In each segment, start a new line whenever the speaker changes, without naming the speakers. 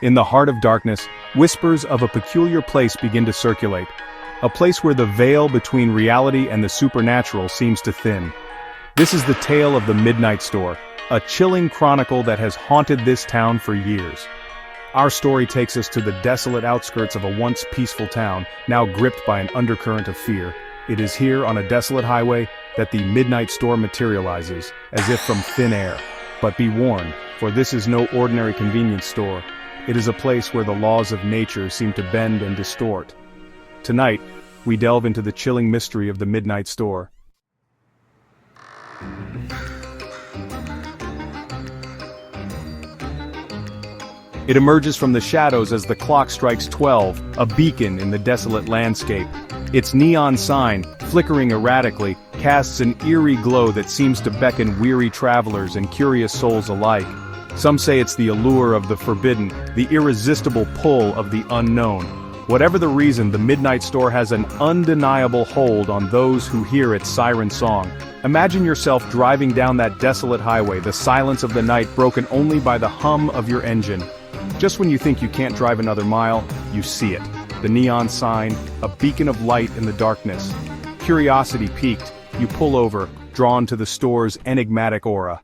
In the heart of darkness, whispers of a peculiar place begin to circulate. A place where the veil between reality and the supernatural seems to thin. This is the tale of the Midnight Store, a chilling chronicle that has haunted this town for years. Our story takes us to the desolate outskirts of a once peaceful town, now gripped by an undercurrent of fear. It is here, on a desolate highway, that the Midnight Store materializes, as if from thin air. But be warned, for this is no ordinary convenience store. It is a place where the laws of nature seem to bend and distort. Tonight, we delve into the chilling mystery of the Midnight Store. It emerges from the shadows as the clock strikes 12, a beacon in the desolate landscape. Its neon sign, flickering erratically, casts an eerie glow that seems to beckon weary travelers and curious souls alike. Some say it's the allure of the forbidden, the irresistible pull of the unknown. Whatever the reason, the Midnight Store has an undeniable hold on those who hear its siren song. Imagine yourself driving down that desolate highway, the silence of the night broken only by the hum of your engine. Just when you think you can't drive another mile, you see it. The neon sign, a beacon of light in the darkness. Curiosity piqued, you pull over, drawn to the store's enigmatic aura.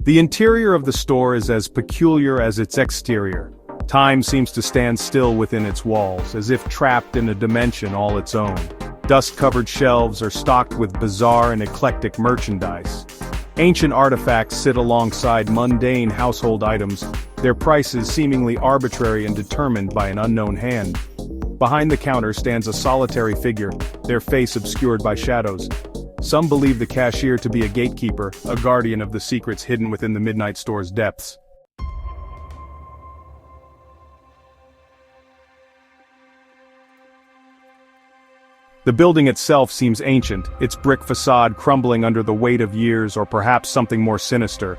The interior of the store is as peculiar as its exterior. Time seems to stand still within its walls, as if trapped in a dimension all its own. Dust-covered shelves are stocked with bizarre and eclectic merchandise. Ancient artifacts sit alongside mundane household items, their prices seemingly arbitrary and determined by an unknown hand. Behind the counter stands a solitary figure, their face obscured by shadows. Some believe the cashier to be a gatekeeper, a guardian of the secrets hidden within the Midnight Store's depths. The building itself seems ancient, its brick facade crumbling under the weight of years or perhaps something more sinister.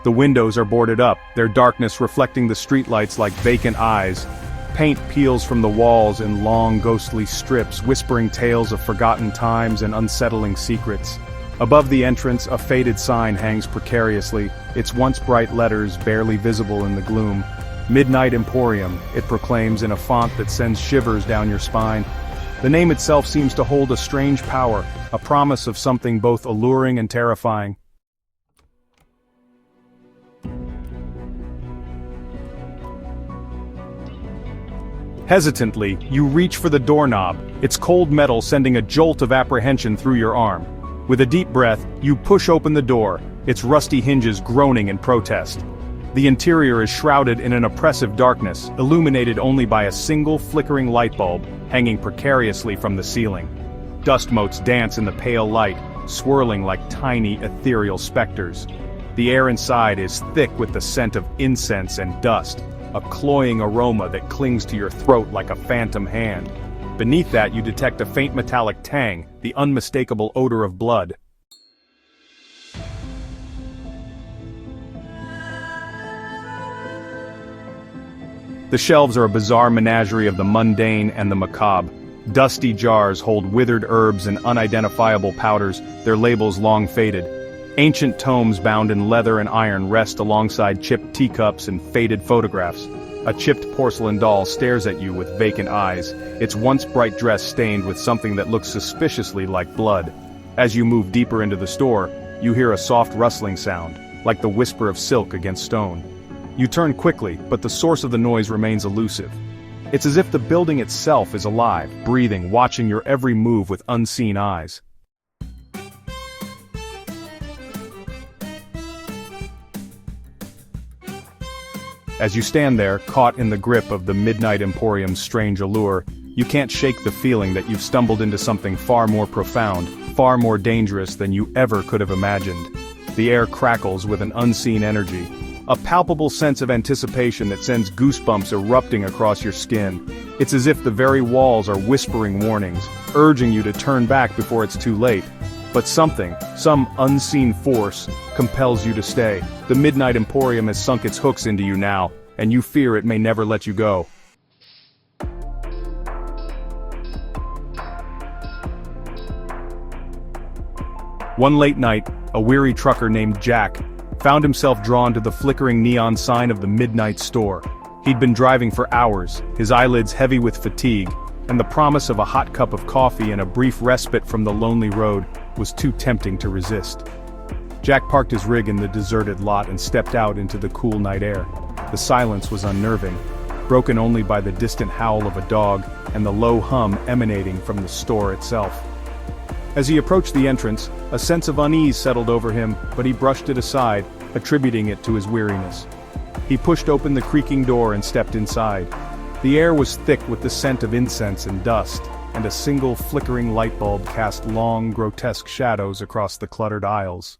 The windows are boarded up, their darkness reflecting the streetlights like vacant eyes. Paint peels from the walls in long ghostly strips, whispering tales of forgotten times and unsettling secrets. Above the entrance, a faded sign hangs precariously, its once bright letters barely visible in the gloom. Midnight Emporium, it proclaims in a font that sends shivers down your spine. The name itself seems to hold a strange power, a promise of something both alluring and terrifying. Hesitantly, you reach for the doorknob, its cold metal sending a jolt of apprehension through your arm. With a deep breath, you push open the door, its rusty hinges groaning in protest. The interior is shrouded in an oppressive darkness, illuminated only by a single flickering light bulb, hanging precariously from the ceiling. Dust motes dance in the pale light, swirling like tiny ethereal specters. The air inside is thick with the scent of incense and dust, a cloying aroma that clings to your throat like a phantom hand. Beneath that you detect a faint metallic tang, the unmistakable odor of blood. The shelves are a bizarre menagerie of the mundane and the macabre. Dusty jars hold withered herbs and unidentifiable powders, their labels long faded. Ancient tomes bound in leather and iron rest alongside chipped teacups and faded photographs. A chipped porcelain doll stares at you with vacant eyes, its once bright dress stained with something that looks suspiciously like blood. As you move deeper into the store, you hear a soft rustling sound, like the whisper of silk against stone. You turn quickly, but the source of the noise remains elusive. It's as if the building itself is alive, breathing, watching your every move with unseen eyes. As you stand there, caught in the grip of the Midnight Emporium's strange allure, you can't shake the feeling that you've stumbled into something far more profound, far more dangerous than you ever could have imagined. The air crackles with an unseen energy, a palpable sense of anticipation that sends goosebumps erupting across your skin. It's as if the very walls are whispering warnings, urging you to turn back before it's too late. But something, some unseen force, compels you to stay. The Midnight Emporium has sunk its hooks into you now, and you fear it may never let you go. One late night, a weary trucker named Jack found himself drawn to the flickering neon sign of the midnight store. He'd been driving for hours, his eyelids heavy with fatigue, and the promise of a hot cup of coffee and a brief respite from the lonely road was too tempting to resist. Jack parked his rig in the deserted lot and stepped out into the cool night air. The silence was unnerving, broken only by the distant howl of a dog and the low hum emanating from the store itself. As he approached the entrance, a sense of unease settled over him, but he brushed it aside, attributing it to his weariness. He pushed open the creaking door and stepped inside. The air was thick with the scent of incense and dust, and a single flickering light bulb cast long, grotesque shadows across the cluttered aisles.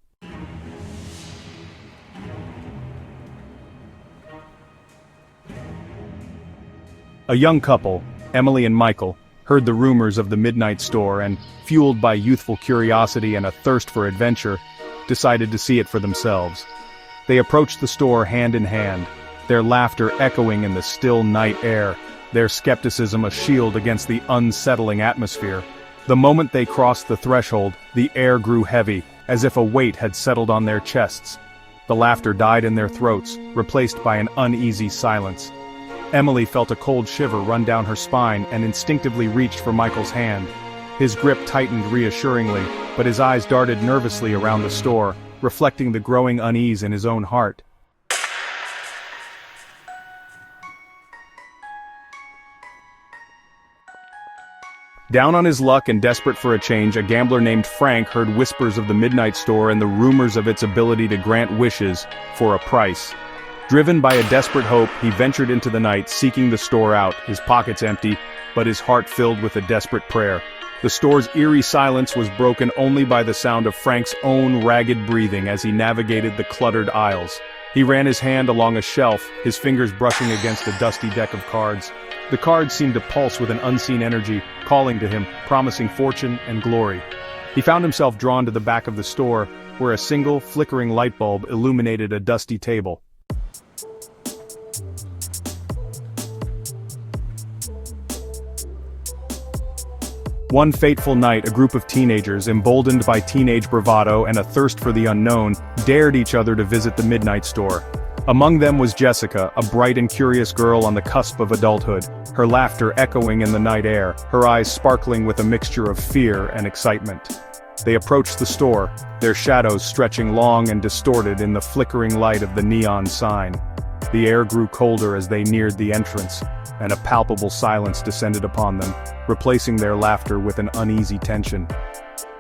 A young couple, Emily and Michael, heard the rumors of the midnight store and, fueled by youthful curiosity and a thirst for adventure, decided to see it for themselves. They approached the store hand in hand, their laughter echoing in the still night air, their skepticism a shield against the unsettling atmosphere. The moment they crossed the threshold, the air grew heavy, as if a weight had settled on their chests. The laughter died in their throats, replaced by an uneasy silence. Emily felt a cold shiver run down her spine and instinctively reached for Michael's hand. His grip tightened reassuringly, but his eyes darted nervously around the store, reflecting the growing unease in his own heart. Down on his luck and desperate for a change, a gambler named Frank heard whispers of the midnight store and the rumors of its ability to grant wishes for a price. Driven by a desperate hope, he ventured into the night, seeking the store out, his pockets empty, but his heart filled with a desperate prayer. The store's eerie silence was broken only by the sound of Frank's own ragged breathing as he navigated the cluttered aisles. He ran his hand along a shelf, his fingers brushing against a dusty deck of cards. The cards seemed to pulse with an unseen energy, calling to him, promising fortune and glory. He found himself drawn to the back of the store, where a single, flickering light bulb illuminated a dusty table. One fateful night, a group of teenagers, emboldened by teenage bravado and a thirst for the unknown, dared each other to visit the midnight store. Among them was Jessica, a bright and curious girl on the cusp of adulthood, her laughter echoing in the night air, her eyes sparkling with a mixture of fear and excitement. They approached the store, their shadows stretching long and distorted in the flickering light of the neon sign. The air grew colder as they neared the entrance, and a palpable silence descended upon them, replacing their laughter with an uneasy tension.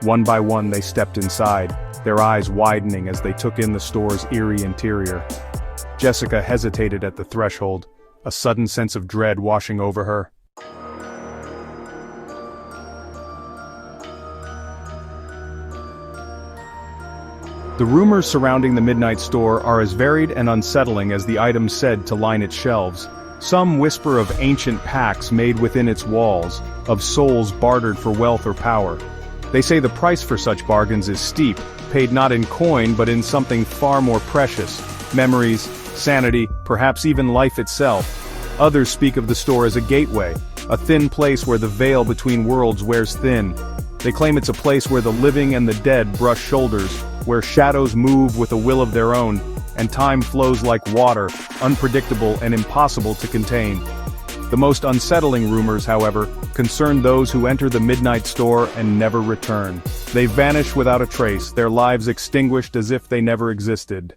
One by one they stepped inside, their eyes widening as they took in the store's eerie interior. Jessica hesitated at the threshold, a sudden sense of dread washing over her. The rumors surrounding the midnight store are as varied and unsettling as the items said to line its shelves. Some whisper of ancient pacts made within its walls, of souls bartered for wealth or power. They say the price for such bargains is steep, paid not in coin but in something far more precious: memories, sanity, perhaps even life itself. Others speak of the store as a gateway, a thin place where the veil between worlds wears thin. They claim it's a place where the living and the dead brush shoulders, where shadows move with a will of their own, and time flows like water, unpredictable and impossible to contain. The most unsettling rumors, however, concern those who enter the midnight store and never return. They vanish without a trace, their lives extinguished as if they never existed.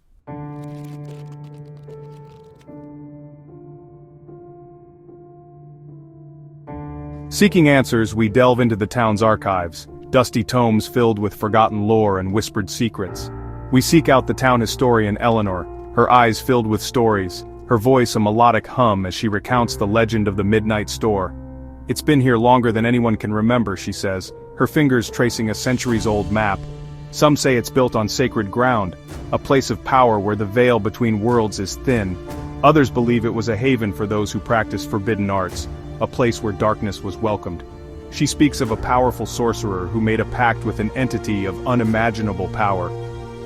Seeking answers, we delve into the town's archives, dusty tomes filled with forgotten lore and whispered secrets. We seek out the town historian Eleanor, her eyes filled with stories, her voice a melodic hum as she recounts the legend of the midnight store. It's been here longer than anyone can remember, she says, her fingers tracing a centuries-old map. Some say it's built on sacred ground, a place of power where the veil between worlds is thin. Others believe it was a haven for those who practice forbidden arts, a place where darkness was welcomed. She speaks of a powerful sorcerer who made a pact with an entity of unimaginable power.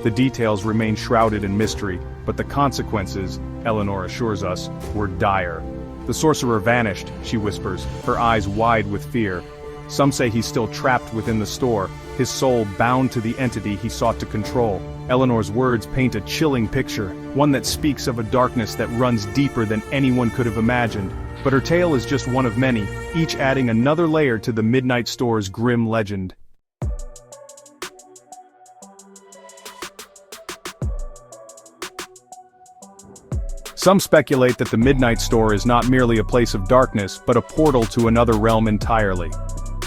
The details remain shrouded in mystery, but the consequences, Eleanor assures us, were dire. The sorcerer vanished, she whispers, her eyes wide with fear. Some say he's still trapped within the store, his soul bound to the entity he sought to control. Eleanor's words paint a chilling picture, one that speaks of a darkness that runs deeper than anyone could have imagined. But her tale is just one of many, each adding another layer to the Midnight Store's grim legend. Some speculate that the Midnight Store is not merely a place of darkness, but a portal to another realm entirely.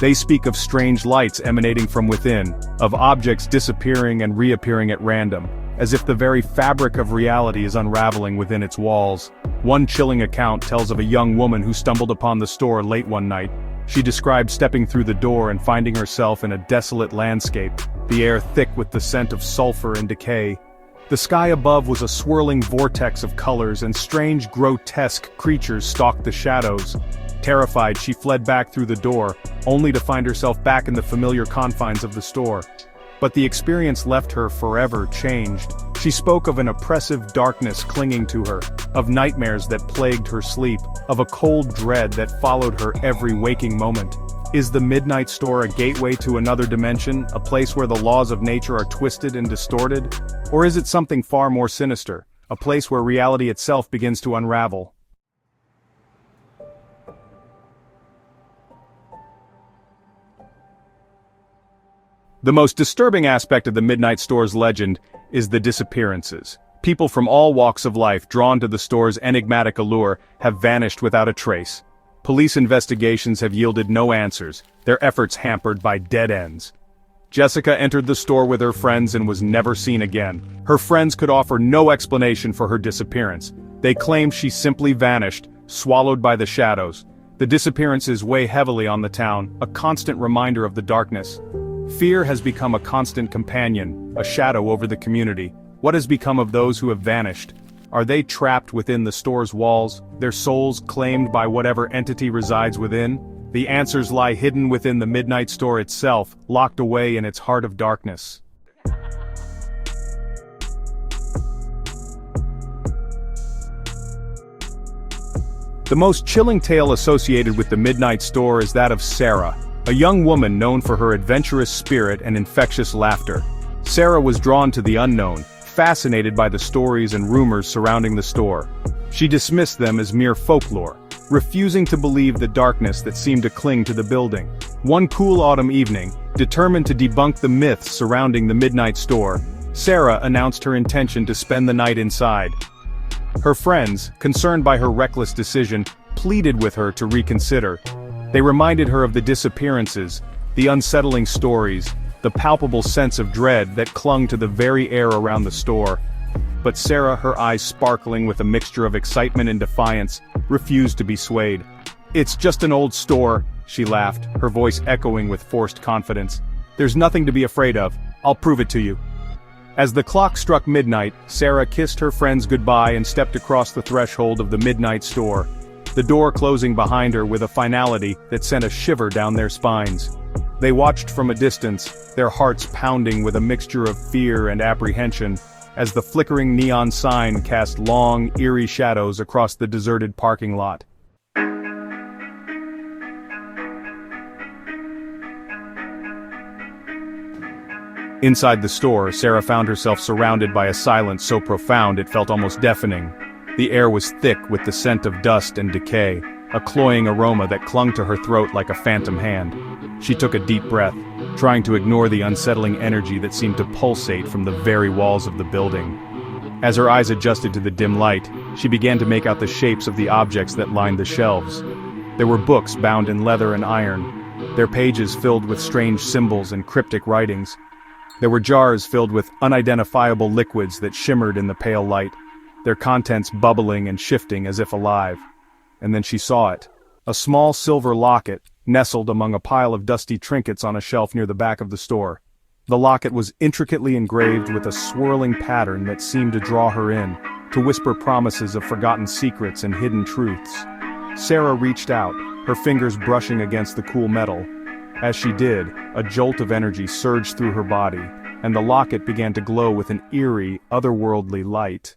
They speak of strange lights emanating from within, of objects disappearing and reappearing at random, as if the very fabric of reality is unraveling within its walls. One chilling account tells of a young woman who stumbled upon the store late one night. She described stepping through the door and finding herself in a desolate landscape, the air thick with the scent of sulfur and decay. The sky above was a swirling vortex of colors, and strange, grotesque creatures stalked the shadows. Terrified, she fled back through the door, only to find herself back in the familiar confines of the store. But the experience left her forever changed. She spoke of an oppressive darkness clinging to her, of nightmares that plagued her sleep, of a cold dread that followed her every waking moment. Is the Midnight Store a gateway to another dimension, a place where the laws of nature are twisted and distorted? Or is it something far more sinister, a place where reality itself begins to unravel? The most disturbing aspect of the Midnight Store's legend is the disappearances. People from all walks of life drawn to the store's enigmatic allure have vanished without a trace. Police investigations have yielded no answers, their efforts hampered by dead ends. Jessica entered the store with her friends and was never seen again. Her friends could offer no explanation for her disappearance. They claimed she simply vanished, swallowed by the shadows. The disappearances weigh heavily on the town, a constant reminder of the darkness. Fear has become a constant companion, a shadow over the community. What has become of those who have vanished? Are they trapped within the store's walls, their souls claimed by whatever entity resides within? The answers lie hidden within the Midnight Store itself, locked away in its heart of darkness. The most chilling tale associated with the Midnight Store is that of Sarah, a young woman known for her adventurous spirit and infectious laughter. Sarah was drawn to the unknown, fascinated by the stories and rumors surrounding the store. She dismissed them as mere folklore, refusing to believe the darkness that seemed to cling to the building. One cool autumn evening, determined to debunk the myths surrounding the Midnight Store, Sarah announced her intention to spend the night inside. Her friends, concerned by her reckless decision, pleaded with her to reconsider. They reminded her of the disappearances, the unsettling stories, the palpable sense of dread that clung to the very air around the store. But Sarah, her eyes sparkling with a mixture of excitement and defiance, refused to be swayed. "It's just an old store," she laughed, her voice echoing with forced confidence. "There's nothing to be afraid of. I'll prove it to you." As the clock struck midnight, Sarah kissed her friends goodbye and stepped across the threshold of the Midnight Store, the door closing behind her with a finality that sent a shiver down their spines. They watched from a distance, their hearts pounding with a mixture of fear and apprehension, as the flickering neon sign cast long, eerie shadows across the deserted parking lot. Inside the store, Sarah found herself surrounded by a silence so profound it felt almost deafening. The air was thick with the scent of dust and decay, a cloying aroma that clung to her throat like a phantom hand. She took a deep breath, trying to ignore the unsettling energy that seemed to pulsate from the very walls of the building. As her eyes adjusted to the dim light, she began to make out the shapes of the objects that lined the shelves. There were books bound in leather and iron, their pages filled with strange symbols and cryptic writings. There were jars filled with unidentifiable liquids that shimmered in the pale light, their contents bubbling and shifting as if alive. And then she saw it. A small silver locket, nestled among a pile of dusty trinkets on a shelf near the back of the store. The locket was intricately engraved with a swirling pattern that seemed to draw her in, to whisper promises of forgotten secrets and hidden truths. Sarah reached out, her fingers brushing against the cool metal. As she did, a jolt of energy surged through her body, and the locket began to glow with an eerie, otherworldly light.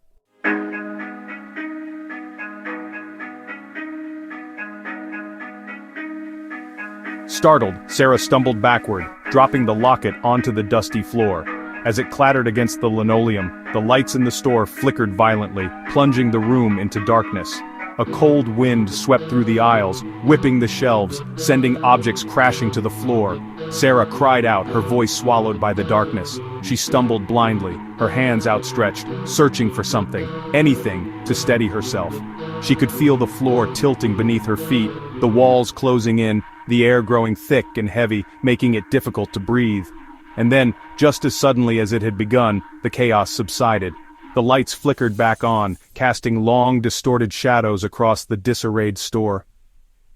Startled, Sarah stumbled backward, dropping the locket onto the dusty floor. As it clattered against the linoleum, the lights in the store flickered violently, plunging the room into darkness. A cold wind swept through the aisles, whipping the shelves, sending objects crashing to the floor. Sarah cried out, her voice swallowed by the darkness. She stumbled blindly, her hands outstretched, searching for something, anything, to steady herself. She could feel the floor tilting beneath her feet, the walls closing in, the air growing thick and heavy, making it difficult to breathe. And then, just as suddenly as it had begun, the chaos subsided. The lights flickered back on, casting long, distorted shadows across the disarrayed store.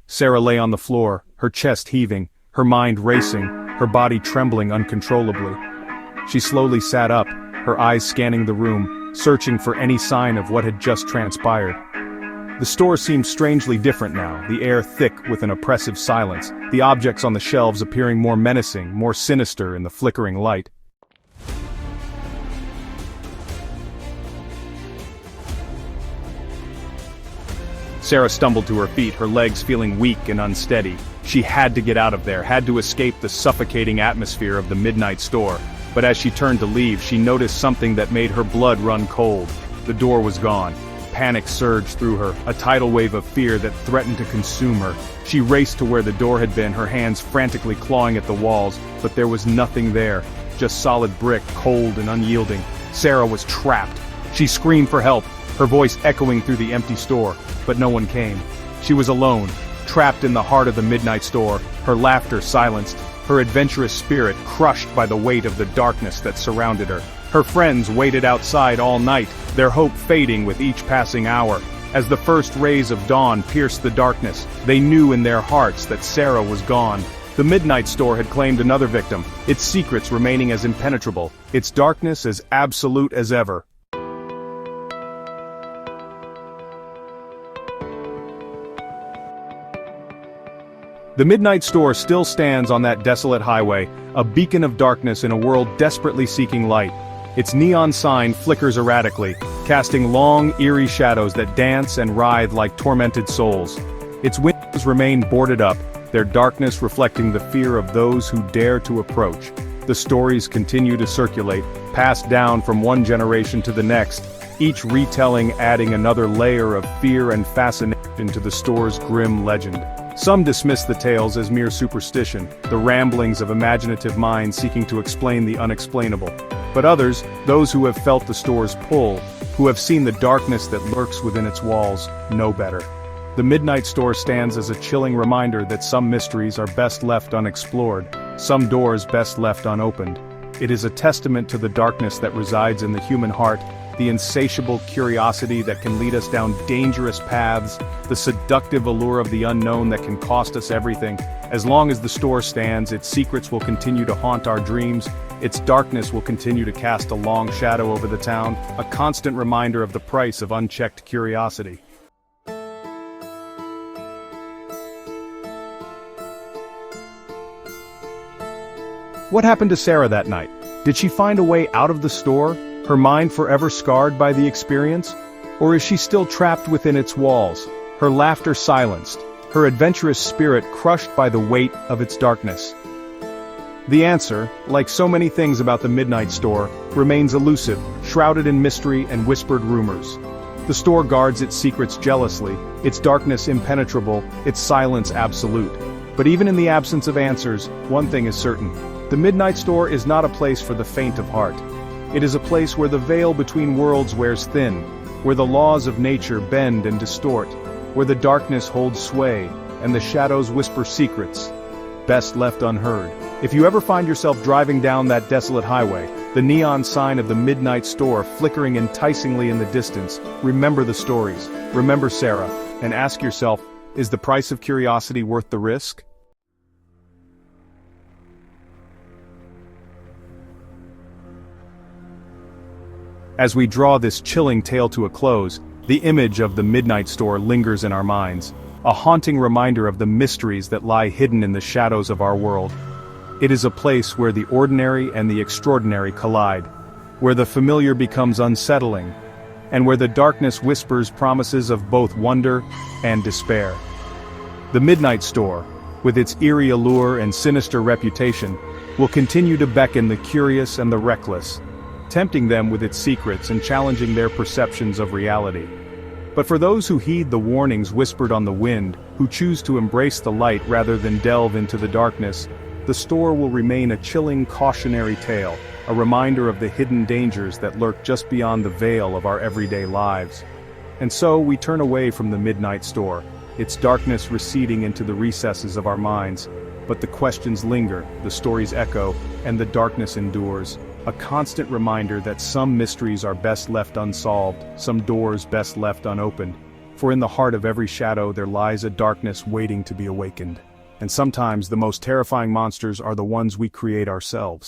Sarah lay on the floor, her chest heaving, her mind racing, her body trembling uncontrollably. She slowly sat up, her eyes scanning the room, searching for any sign of what had just transpired. The store seemed strangely different now, the air thick with an oppressive silence, the objects on the shelves appearing more menacing, more sinister in the flickering light. Sarah stumbled to her feet, her legs feeling weak and unsteady. She had to get out of there, had to escape the suffocating atmosphere of the midnight store. But as she turned to leave, she noticed something that made her blood run cold. The door was gone. Panic surged through her, a tidal wave of fear that threatened to consume her. She raced to where the door had been, her hands frantically clawing at the walls, but there was nothing there. Just solid brick, cold and unyielding. Sarah was trapped. She screamed for help, her voice echoing through the empty store, but no one came. She was alone, trapped in the heart of the midnight store, her laughter silenced, her adventurous spirit crushed by the weight of the darkness that surrounded her. Her friends waited outside all night, their hope fading with each passing hour. As the first rays of dawn pierced the darkness, they knew in their hearts that Sarah was gone. The midnight store had claimed another victim, its secrets remaining as impenetrable, its darkness as absolute as ever. The midnight store still stands on that desolate highway, a beacon of darkness in a world desperately seeking light. Its neon sign flickers erratically, casting long, eerie shadows that dance and writhe like tormented souls. Its windows remain boarded up, their darkness reflecting the fear of those who dare to approach. The stories continue to circulate, passed down from one generation to the next, each retelling adding another layer of fear and fascination to the store's grim legend. Some dismiss the tales as mere superstition, the ramblings of imaginative minds seeking to explain the unexplainable. But others, those who have felt the store's pull, who have seen the darkness that lurks within its walls, know better. The midnight store stands as a chilling reminder that some mysteries are best left unexplored, some doors best left unopened. It is a testament to the darkness that resides in the human heart, the insatiable curiosity that can lead us down dangerous paths, the seductive allure of the unknown that can cost us everything. As long as the store stands, its secrets will continue to haunt our dreams, its darkness will continue to cast a long shadow over the town, a constant reminder of the price of unchecked curiosity. What happened to Sarah that night? Did she find a way out of the store, her mind forever scarred by the experience? Or is she still trapped within its walls, her laughter silenced, her adventurous spirit crushed by the weight of its darkness? The answer, like so many things about the midnight store, remains elusive, shrouded in mystery and whispered rumors. The store guards its secrets jealously, its darkness impenetrable, its silence absolute. But even in the absence of answers, one thing is certain. The midnight store is not a place for the faint of heart. It is a place where the veil between worlds wears thin, where the laws of nature bend and distort, where the darkness holds sway, and the shadows whisper secrets, best left unheard. If you ever find yourself driving down that desolate highway, the neon sign of the midnight store flickering enticingly in the distance, remember the stories, remember Sarah, and ask yourself, is the price of curiosity worth the risk? As we draw this chilling tale to a close, the image of the midnight store lingers in our minds, a haunting reminder of the mysteries that lie hidden in the shadows of our world. It is a place where the ordinary and the extraordinary collide, where the familiar becomes unsettling, and where the darkness whispers promises of both wonder and despair. The midnight store, with its eerie allure and sinister reputation, will continue to beckon the curious and the reckless, tempting them with its secrets and challenging their perceptions of reality. But for those who heed the warnings whispered on the wind, who choose to embrace the light rather than delve into the darkness, the store will remain a chilling cautionary tale, a reminder of the hidden dangers that lurk just beyond the veil of our everyday lives. And so we turn away from the midnight store, its darkness receding into the recesses of our minds. But the questions linger, the stories echo, and the darkness endures, a constant reminder that some mysteries are best left unsolved, some doors best left unopened. For in the heart of every shadow there lies a darkness waiting to be awakened. And sometimes the most terrifying monsters are the ones we create ourselves.